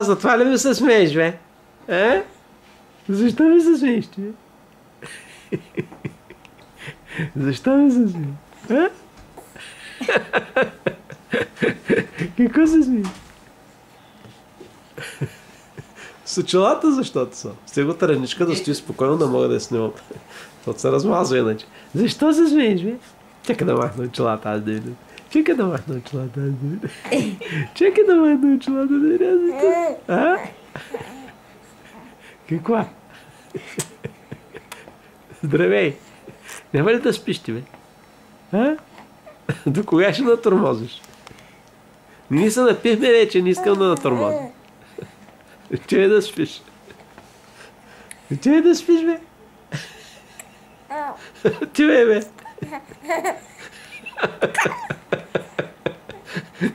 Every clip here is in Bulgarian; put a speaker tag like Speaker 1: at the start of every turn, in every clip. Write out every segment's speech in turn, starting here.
Speaker 1: Затова ли ми се смееш, бе? А? Защо ми се смееш, ти, бе? Защо ми се смееш? А? Какво се смееш? С очилата защото са. С него тараничка да стои спокойно, да мога да я снимам. Защото се размазва иначе. Защо се смееш, бе? Чакай да махна очилата, аз да видя. Чакай да махна очилата, аз да видя. Чакай да махна очилата, да видя. А? Каква? Здравей! Няма ли да спиш ти, бе? А? До кога ще натормозиш? Ние се напихме вече, не искам да натормозим. Че да спиш? Че да спиш, бе? Ти бе.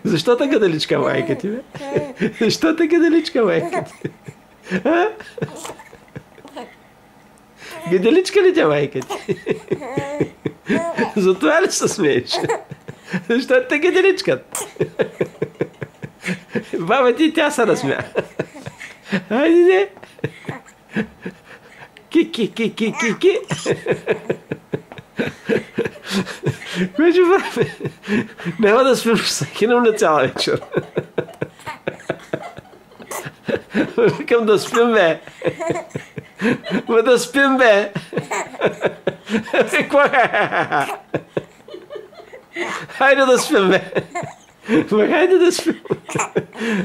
Speaker 1: Защо така далечка майка ти, бе? Защо така далечка майка ти? Гаделичка ли тя майка ти? Затова ли се смееш? Защо те гаделичкат? Баба ти тя се разсмя. Хайде, не. Ки. Кое ще правим? Няма да спим, ще се кинем на цяла вечер. Викам да спим, бе. Ма да спим, бе. Хайде да спим, бе. Хайде да спим.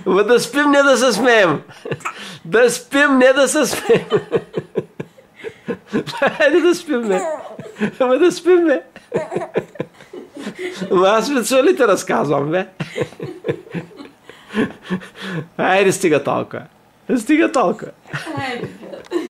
Speaker 1: Ма да спим, не да се смеем. Да спим, не да се смеем. Хайде да спим, бе. Ама да спим, бе. Ама аз ли те разказвам, бе. Хайде, стига толкова. Стига толкова.